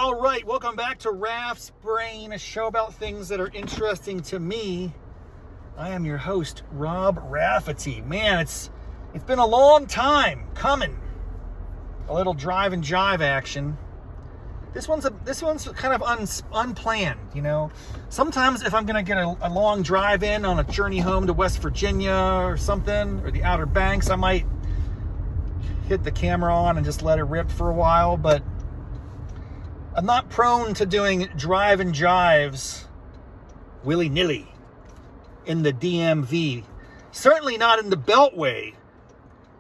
All right, welcome back to Raff's Brain, a show about things that are interesting to me. I am your host, Rob Raffety. Man, it's been a long time coming. A little drive and jive action. This one's kind of unplanned, you know. Sometimes if I'm gonna get a long drive in on a journey home to West Virginia or something, or the Outer Banks, I might hit the camera on and just let it rip for a while, but I'm not prone to doing drive and jives willy-nilly in the DMV. Certainly not in the Beltway.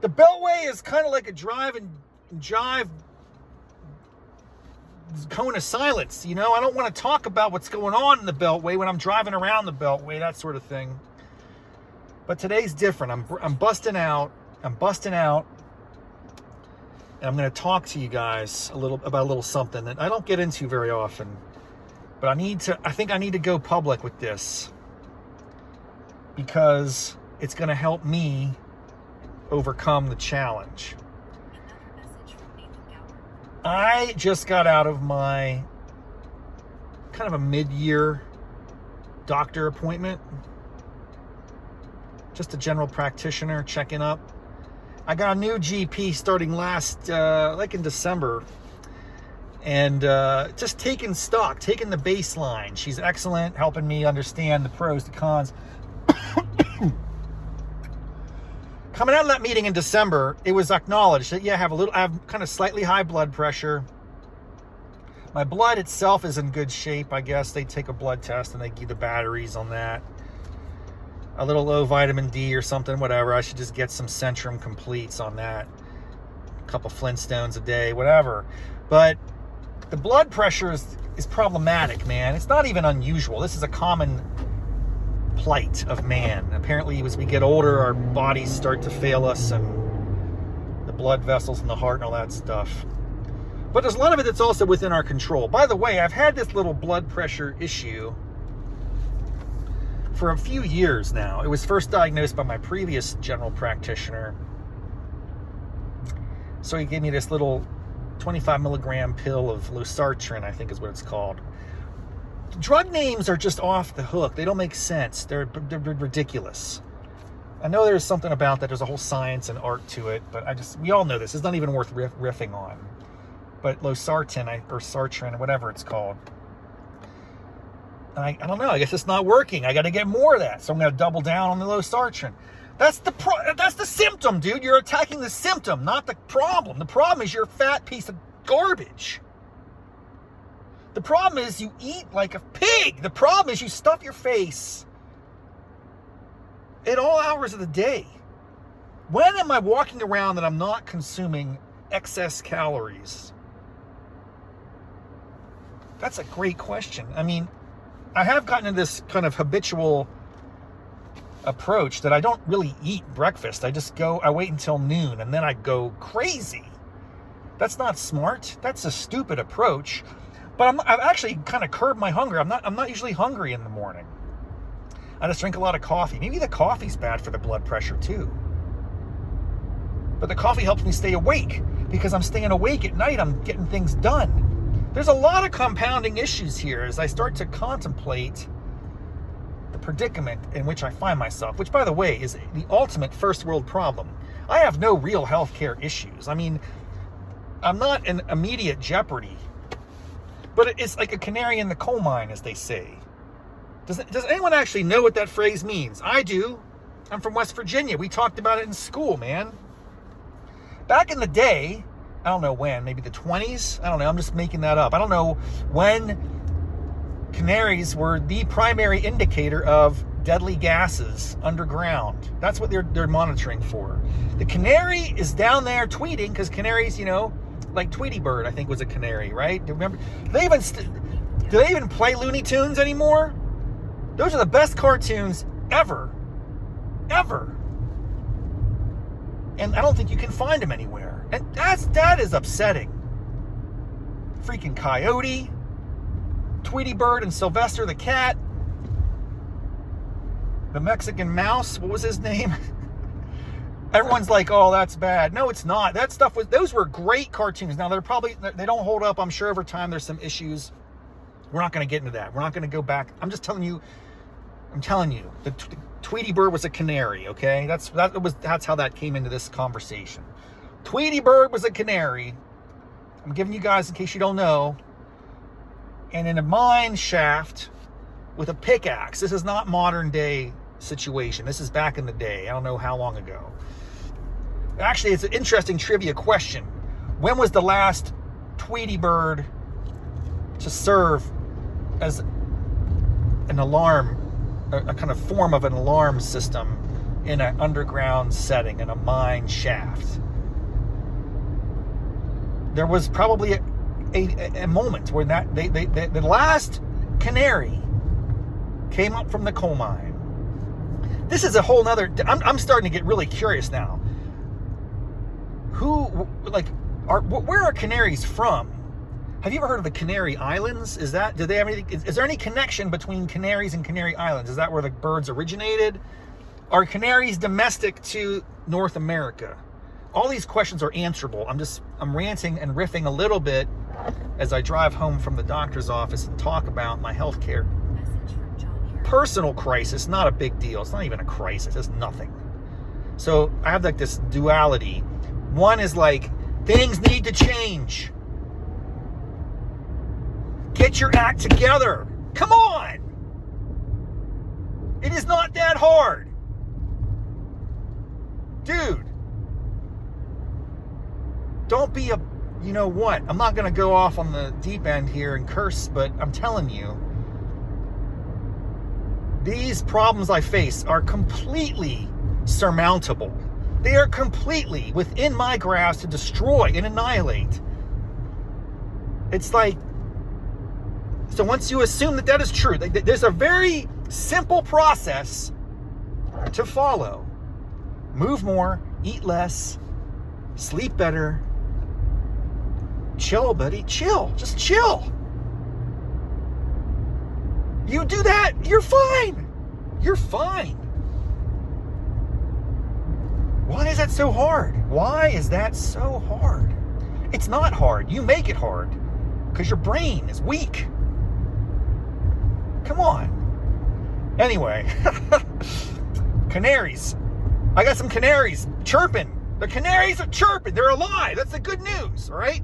The Beltway is kind of like a drive and jive cone of silence, you know. I don't want to talk about what's going on in the Beltway when I'm driving around the Beltway, that sort of thing. But today's different. I'm busting out. And I'm going to talk to you guys about a little something that I don't get into very often. But I think I need to go public with this, because it's going to help me overcome the challenge. I just got out of my kind of a mid-year doctor appointment. Just a general practitioner checking up. I got a new GP starting like in December, and just taking stock, taking the baseline. She's excellent, helping me understand the pros, the cons. Coming out of that meeting in December, it was acknowledged that, yeah, I have kind of slightly high blood pressure. My blood itself is in good shape, I guess. They take a blood test and they give the batteries on that. A little low vitamin D or something, whatever. I should just get some Centrum Completes on that. A couple Flintstones a day, whatever. But the blood pressure is problematic, man. It's not even unusual. This is a common plight of man. Apparently, as we get older, our bodies start to fail us, and the blood vessels in the heart and all that stuff. But there's a lot of it that's also within our control. By the way, I've had this little blood pressure issue for a few years now. It was first diagnosed by my previous general practitioner. So he gave me this little 25 milligram pill of losartan, I think is what it's called. Drug names are just off the hook. They don't make sense. They're ridiculous. I know there's something about that. There's a whole science and art to it, but we all know this. It's not even worth riffing on. But losartan, or Sartran, whatever it's called. And I don't know. I guess it's not working. I got to get more of that. So I'm going to double down on the losartan. That's the symptom, dude. You're attacking the symptom, not the problem. The problem is you're a fat piece of garbage. The problem is you eat like a pig. The problem is you stuff your face at all hours of the day. When am I walking around that I'm not consuming excess calories? That's a great question. I mean, I have gotten into this kind of habitual approach that I don't really eat breakfast. I wait until noon and then I go crazy. That's not smart. That's a stupid approach. But I've actually kind of curbed my hunger. I'm not usually hungry in the morning. I just drink a lot of coffee. Maybe the coffee's bad for the blood pressure too. But the coffee helps me stay awake, because I'm staying awake at night. I'm getting things done. There's a lot of compounding issues here as I start to contemplate the predicament in which I find myself, which, by the way, is the ultimate first world problem. I have no real healthcare issues. I mean, I'm not in immediate jeopardy, but it's like a canary in the coal mine, as they say. Does anyone actually know what that phrase means? I do. I'm from West Virginia. We talked about it in school, man. Back in the day, I don't know when, maybe the 20s? I don't know, I'm just making that up. I don't know when canaries were the primary indicator of deadly gases underground. That's what they're monitoring for. The canary is down there tweeting, because canaries, you know, like Tweety Bird, I think, was a canary, right? Remember? Do they even play Looney Tunes anymore? Those are the best cartoons ever. Ever. And I don't think you can find them anywhere. And that is upsetting. Freaking Coyote, Tweety Bird, and Sylvester the cat. The Mexican mouse, what was his name? Everyone's like, oh, that's bad. No, it's not. That stuff those were great cartoons. Now, they don't hold up. I'm sure over time there's some issues. We're not going to get into that. We're not going to go back. I'm telling you, the Tweety Bird was a canary, okay? That's how that came into this conversation. Tweety Bird was a canary. I'm giving you guys, in case you don't know, and in a mine shaft with a pickaxe. This is not modern day situation. This is back in the day. I don't know how long ago. Actually, it's an interesting trivia question. When was the last Tweety Bird to serve as an alarm, a kind of form of an alarm system in an underground setting, in a mine shaft? There was probably a moment where the last canary came up from the coal mine. This is a whole nother. I'm starting to get really curious now. Where are canaries from? Have you ever heard of the Canary Islands? Is there any connection between canaries and Canary Islands? Is that where the birds originated? Are canaries domestic to North America? All these questions are answerable. I'm ranting and riffing a little bit as I drive home from the doctor's office and talk about my healthcare personal crisis. Not a big deal. It's not even a crisis. It's nothing. So I have like this duality. One is like, things need to change. Get your act together. Come on. It is not that hard. Dude. Don't be you know what? I'm not going to go off on the deep end here and curse, but I'm telling you, these problems I face are completely surmountable. They are completely within my grasp to destroy and annihilate. It's like, so once you assume that is true, there's a very simple process to follow. Move more, eat less, sleep better. Chill, buddy. Chill. Just chill. You do that, you're fine. You're fine. Why is that so hard? Why is that so hard? It's not hard. You make it hard because your brain is weak. Come on. Anyway, canaries. I got some canaries chirping. The canaries are chirping. They're alive. That's the good news, all right?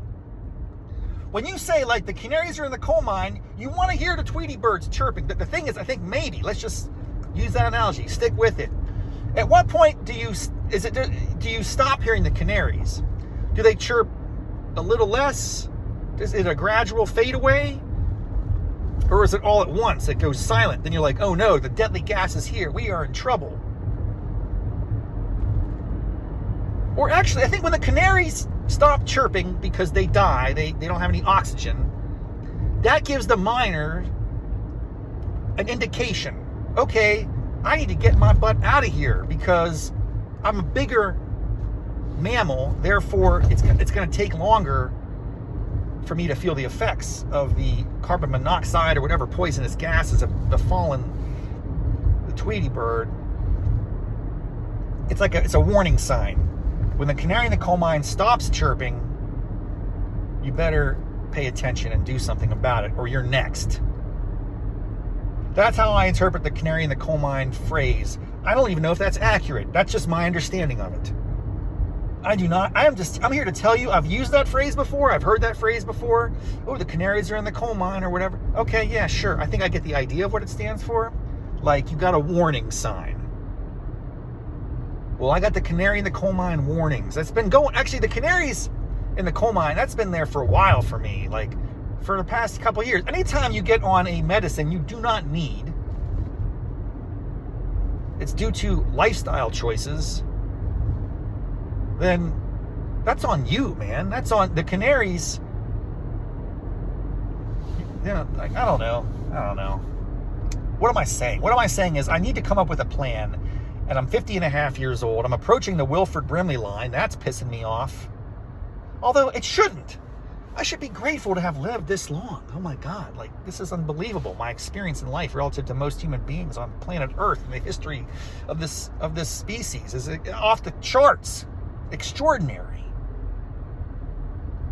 When you say, like, the canaries are in the coal mine, you want to hear the Tweety Birds chirping. The thing is, I think maybe, let's just use that analogy. Stick with it. At what point do you stop hearing the canaries? Do they chirp a little less? Is it a gradual fade away? Or is it all at once? It goes silent. Then you're like, oh no, the deadly gas is here. We are in trouble. Or actually, I think when the canaries stop chirping because they die, they don't have any oxygen, that gives the miner an indication. Okay, I need to get my butt out of here because I'm a bigger mammal, therefore it's going to take longer for me to feel the effects of the carbon monoxide or whatever poisonous gases have befallen the Tweety Bird. It's a warning sign. When the canary in the coal mine stops chirping, you better pay attention and do something about it, or you're next. That's how I interpret the canary in the coal mine phrase. I don't even know if that's accurate. That's just my understanding of it. I do not. I'm here to tell you, I've used that phrase before. I've heard that phrase before. Oh, the canaries are in the coal mine or whatever. Okay, yeah, sure. I think I get the idea of what it stands for. Like, you got a warning sign. Well, I got the canary in the coal mine warnings. That's been going. Actually, the canaries in the coal mine, that's been there for a while for me. Like, for the past couple of years. Anytime you get on a medicine you do not need, it's due to lifestyle choices, then that's on you, man. That's on the canaries. Yeah, like, I don't know. What am I saying? What am I saying is I need to come up with a plan. And I'm 50 and a half years old. I'm approaching the Wilford Brimley line. That's pissing me off. Although it shouldn't. I should be grateful to have lived this long. Oh my God, like this is unbelievable. My experience in life relative to most human beings on planet Earth in the history of this species is off the charts. Extraordinary.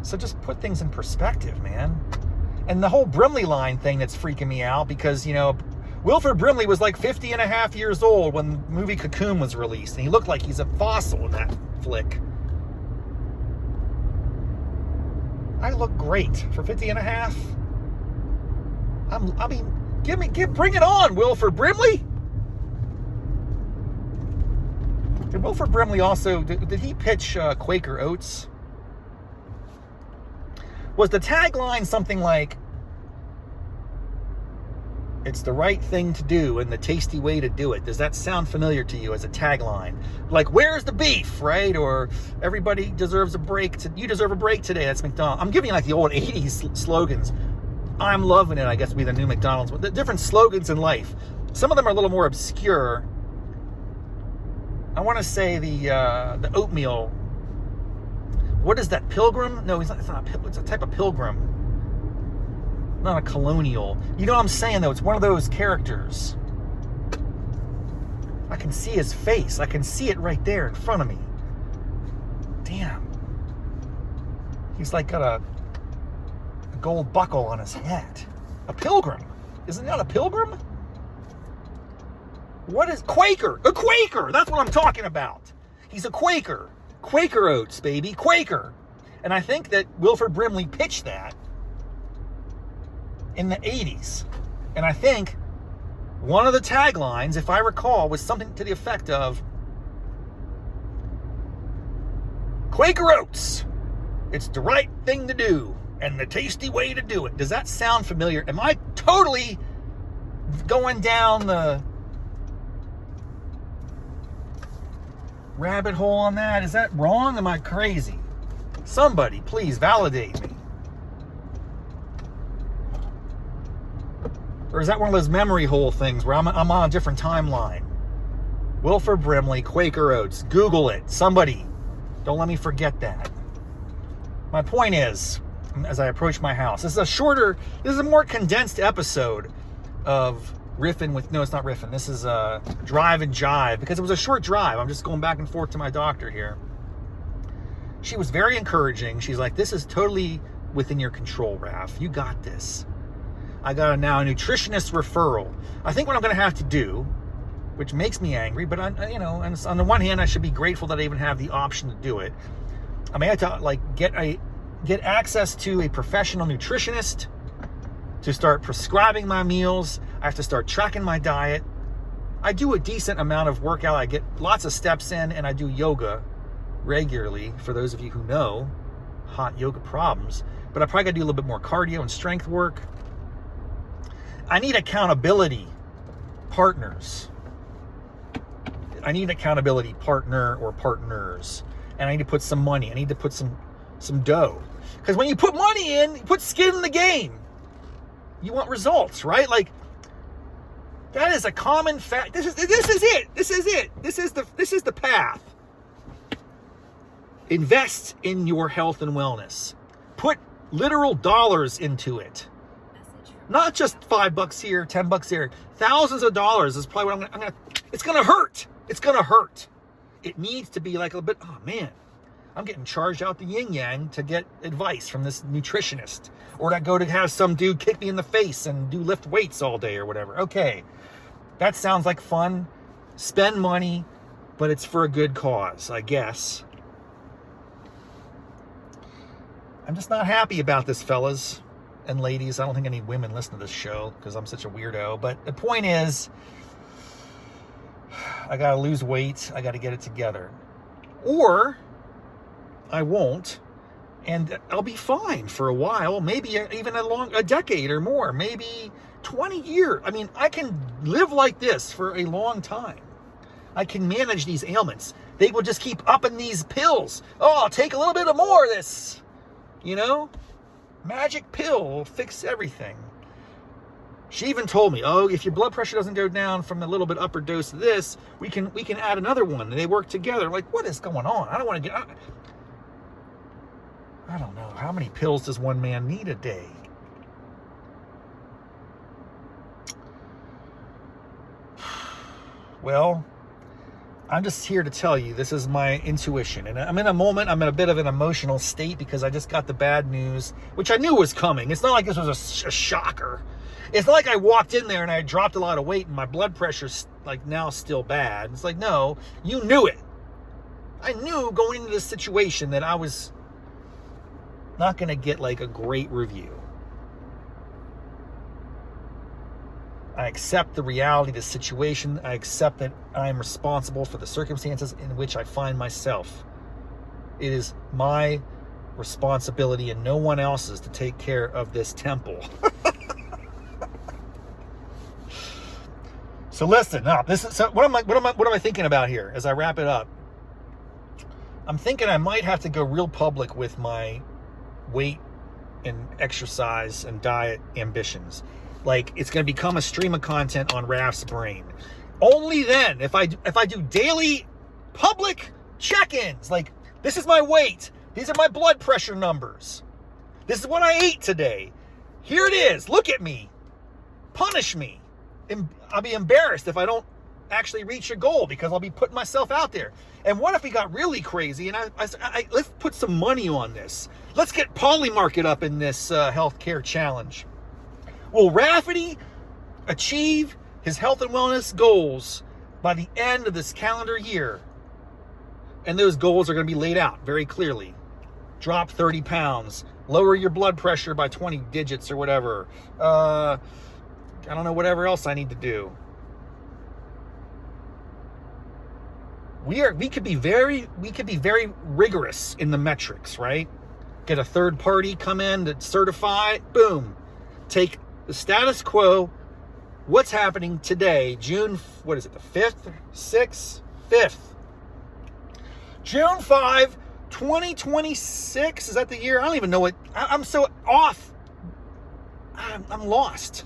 So just put things in perspective, man. And the whole Brimley line thing that's freaking me out because, you know, Wilford Brimley was like 50 and a half years old when the movie Cocoon was released. And he looked like he's a fossil in that flick. I look great for 50 and a half. Bring it on, Wilford Brimley. Did Wilford Brimley also, did he pitch Quaker Oats? Was the tagline something like, it's the right thing to do and the tasty way to do it? Does that sound familiar to you as a tagline? Like, where's the beef, right? Or everybody deserves a break. You deserve a break today. That's McDonald's. I'm giving you like the old 80s slogans. I'm loving it, I guess, would be the new McDonald's. The different slogans in life. Some of them are a little more obscure. I want to say the oatmeal. What is that, Pilgrim? No, it's not it's a type of pilgrim. Not a colonial. You know what I'm saying, though? It's one of those characters. I can see his face. I can see it right there in front of me. Damn. He's like got a gold buckle on his hat. A pilgrim. Isn't that a pilgrim? What is Quaker? A Quaker! That's what I'm talking about. He's a Quaker. Quaker Oats, baby. Quaker. And I think that Wilford Brimley pitched that in the 80s. And I think one of the taglines, if I recall, was something to the effect of Quaker Oats. It's the right thing to do and the tasty way to do it. Does that sound familiar? Am I totally going down the rabbit hole on that? Is that wrong? Am I crazy? Somebody, please validate me. Or is that one of those memory hole things where I'm on a different timeline? Wilford Brimley, Quaker Oats. Google it. Somebody. Don't let me forget that. My point is, as I approach my house, this is a more condensed episode of riffing with, no, it's not riffing. This is Drive and Jive, because it was a short drive. I'm just going back and forth to my doctor here. She was very encouraging. She's like, this is totally within your control, Raff. You got this. I got now a nutritionist referral. I think what I'm going to have to do, which makes me angry, but and on the one hand, I should be grateful that I even have the option to do it. I may have to get access to a professional nutritionist to start prescribing my meals. I have to start tracking my diet. I do a decent amount of workout. I get lots of steps in, and I do yoga regularly. For those of you who know, hot yoga problems. But I probably got to do a little bit more cardio and strength work. I need accountability partners. I need an accountability partner or partners. And I need to put some money. I need to put some dough. Because when you put money in, you put skin in the game. You want results, right? Like, that is a common fact. This is it. This is the path. Invest in your health and wellness. Put literal dollars into it. Not just $5 here, $10 here. Thousands of dollars is probably what I'm gonna. It's gonna hurt. It's gonna hurt. It needs to be like a bit. Oh man, I'm getting charged out the yin yang to get advice from this nutritionist, or to go to have some dude kick me in the face and do lift weights all day or whatever. Okay, that sounds like fun. Spend money, but it's for a good cause, I guess. I'm just not happy about this, fellas and ladies. I don't think any women listen to this show because I'm such a weirdo. But the point is, I got to lose weight. I got to get it together. Or I won't, and I'll be fine for a while, maybe even a decade or more, maybe 20 years. I mean, I can live like this for a long time. I can manage these ailments. They will just keep upping these pills. Oh, I'll take a little bit more of this, Magic pill will fix everything. She even told me, oh, if your blood pressure doesn't go down from a little bit upper dose of this, we can add another one. And they work together. Like, what is going on? I don't want to get. I don't know. How many pills does one man need a day? Well, I'm just here to tell you, this is my intuition. And I'm in a moment, I'm in a bit of an emotional state because I just got the bad news, which I knew was coming. It's not like this was a shocker. It's not like I walked in there and I dropped a lot of weight and my blood pressure's like now still bad. It's like, no, you knew it. I knew going into this situation that I was not going to get like a great review. I accept the reality of the situation. I accept that I am responsible for the circumstances in which I find myself. It is my responsibility and no one else's to take care of this temple. So listen, now what am I thinking about here as I wrap it up? I'm thinking I might have to go real public with my weight and exercise and diet ambitions. Like, it's going to become a stream of content on Raff's brain. Only then, if I do daily public check-ins, like, this is my weight, these are my blood pressure numbers, this is what I ate today, here it is, look at me, punish me. I'll be embarrassed if I don't actually reach a goal because I'll be putting myself out there. And what if we got really crazy and I let's put some money on this. Let's get Polymarket up in this healthcare challenge. Will Raffety achieve his health and wellness goals by the end of this calendar year? And those goals are going to be laid out very clearly. Drop 30 pounds, lower your blood pressure by 20 digits or whatever. I don't know, whatever else I need to do. We could be very rigorous in the metrics, right? Get a third party come in to certify, boom. Take the status quo, what's happening today, June, what is it, the 5th, 6th, 5th. June 5, 2026, is that the year? I don't even know what, I'm so off. I'm lost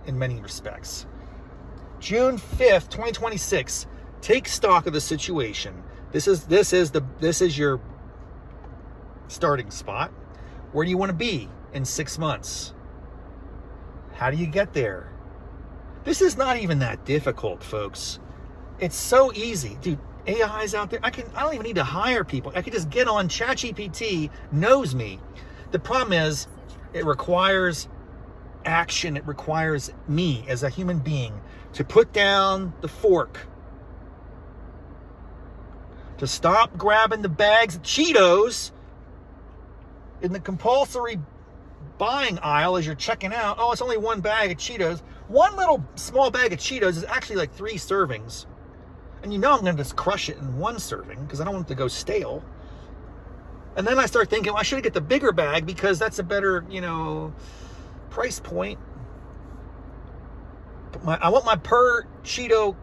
in many respects. June 5th, 2026, take stock of the situation. This is your starting spot. Where do you want to be in 6 months? How do you get there? This is not even that difficult, folks. It's so easy. Dude, AI's out there. I don't even need to hire people. I can just get on ChatGPT, knows me. The problem is it requires action. It requires me as a human being to put down the fork, to stop grabbing the bags of Cheetos in the compulsory buying aisle as you're checking out. Oh, it's only one bag of Cheetos. One little small bag of Cheetos is actually like 3 servings. And you know I'm going to just crush it in 1 serving because I don't want it to go stale. And then I start thinking, well, I should get the bigger bag because that's a better, price point. But I want my per Cheeto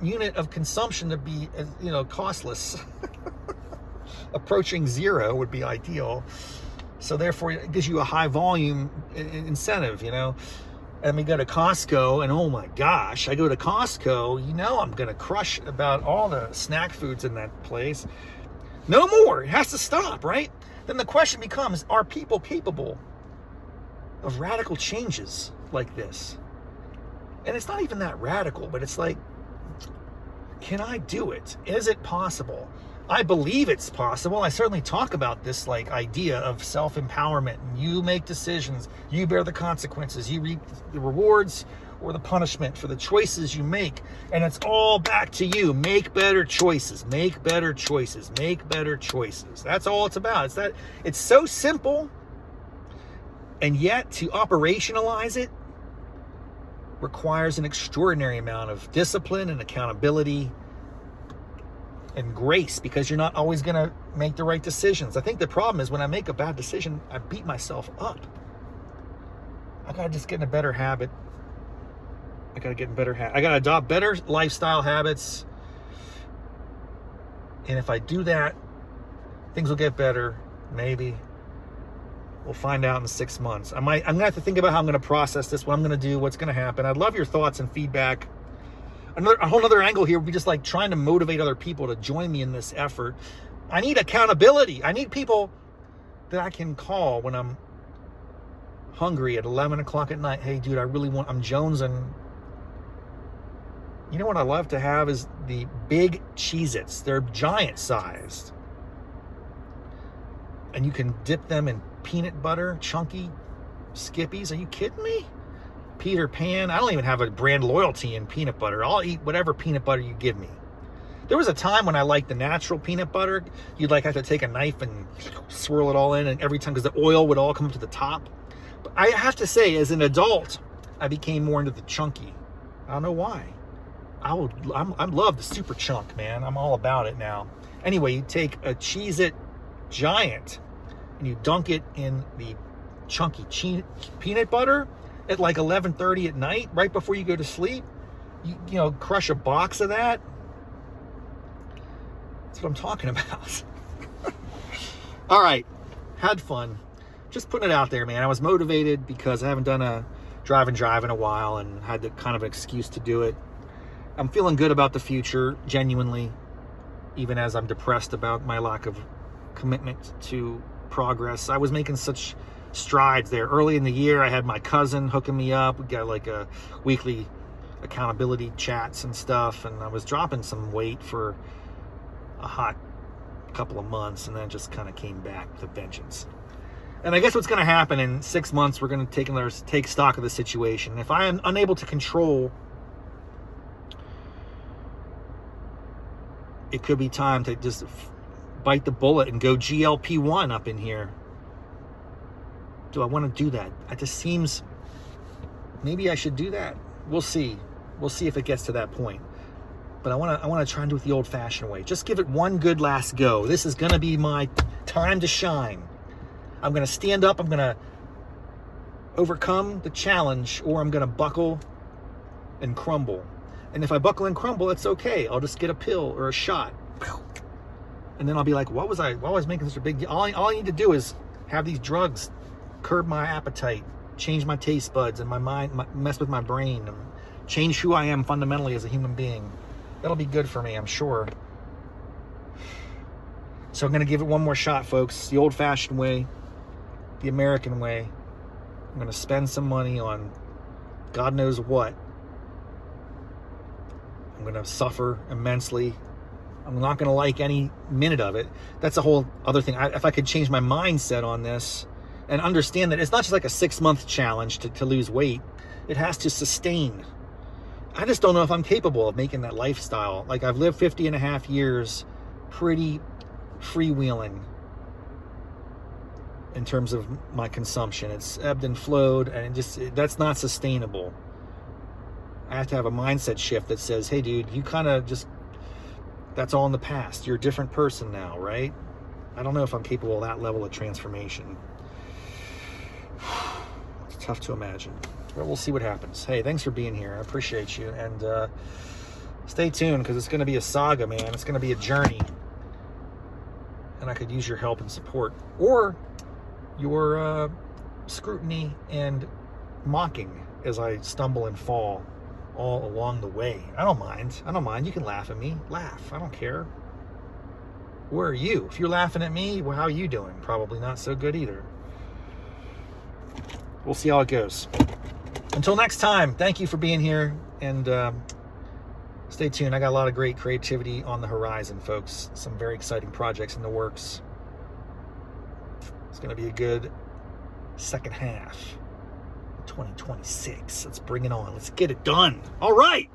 unit of consumption to be, costless. Approaching 0 would be ideal. So therefore, it gives you a high volume incentive, And we go to Costco, and oh my gosh, I go to Costco, I'm going to crush about all the snack foods in that place. No more. It has to stop, right? Then the question becomes, are people capable of radical changes like this? And it's not even that radical, but it's like, can I do it? Is it possible? I believe it's possible. I certainly talk about this idea of self-empowerment. You make decisions. You bear the consequences. You reap the rewards or the punishment for the choices you make. And it's all back to you. Make better choices. Make better choices. Make better choices. That's all it's about. It's so simple. And yet to operationalize it requires an extraordinary amount of discipline and accountability and grace, because you're not always going to make the right decisions. I think the problem is when I make a bad decision, I beat myself up. I got to just get in a better habit. I got to adopt better lifestyle habits. And if I do that, things will get better. Maybe. We'll find out in 6 months. I'm going to have to think about how I'm going to process this, what I'm going to do, what's going to happen. I'd love your thoughts and feedback. A whole other angle here would be just trying to motivate other people to join me in this effort. I need accountability. I need people that I can call when I'm hungry at 11 o'clock at night. Hey, dude, I'm jonesing. You know what I love to have is the big Cheez-Its. They're giant sized. And you can dip them in peanut butter, chunky Skippies. Are you kidding me? Peter Pan. I don't even have a brand loyalty in peanut butter. I'll eat whatever peanut butter you give me. There was a time when I liked the natural peanut butter. You'd like have to take a knife and swirl it all in, and every time, because the oil would all come to the top. But I have to say, as an adult, I became more into the chunky. I don't know why. I love the super chunk, man. I'm all about it now. Anyway, you take a Cheez-It Giant and you dunk it in the chunky peanut butter at like 11:30 at night, right before you go to sleep. You know, crush a box of that. That's what I'm talking about. All right, had fun. Just putting it out there, man. I was motivated because I haven't done a Drive Jive in a while and had the kind of excuse to do it. I'm feeling good about the future, genuinely, even as I'm depressed about my lack of commitment to progress. I was making such strides there. Early in the year, I had my cousin hooking me up. We got like a weekly accountability chats and stuff, and I was dropping some weight for a hot couple of months, and then just kind of came back with a vengeance. And I guess what's going to happen in 6 months, we're going to take stock of the situation. If I am unable to control, it could be time to just bite the bullet and go GLP-1 up in here. Do I want to do that? It just seems, maybe I should do that. We'll see. We'll see if it gets to that point. But I want to try and do it the old-fashioned way. Just give it one good last go. This is going to be my time to shine. I'm going to stand up. I'm going to overcome the challenge, or I'm going to buckle and crumble. And if I buckle and crumble, it's okay. I'll just get a pill or a shot. And then I'll be like, why was I making such a big deal? All I need to do is have these drugs curb my appetite, change my taste buds and my mind, mess with my brain, and change who I am fundamentally as a human being. That'll be good for me, I'm sure. So I'm going to give it one more shot, folks. The old-fashioned way, the American way. I'm going to spend some money on God knows what. I'm going to suffer immensely. I'm not going to like any minute of it. That's a whole other thing. If I could change my mindset on this and understand that it's not just like a 6-month challenge to lose weight. It has to sustain. I just don't know if I'm capable of making that lifestyle. Like, I've lived 50 and a half years pretty freewheeling in terms of my consumption. It's ebbed and flowed, and that's not sustainable. I have to have a mindset shift that says, hey, dude, you kind of just, that's all in the past. You're a different person now, right? I don't know if I'm capable of that level of transformation. It's tough to imagine. But we'll see what happens. Hey, thanks for being here. I appreciate you. And stay tuned, because it's going to be a saga, man. It's going to be a journey. And I could use your help and support. Or your scrutiny and mocking as I stumble and fall all along the way. I don't mind. You can laugh at me. Laugh. I don't care. Where are you? If you're laughing at me, well, how are you doing? Probably not so good either. We'll see how it goes. Until next time, thank you for being here, and stay tuned. I got a lot of great creativity on the horizon, folks. Some very exciting projects in the works. It's going to be a good second half of 2026. Let's bring it on. Let's get it done. All right.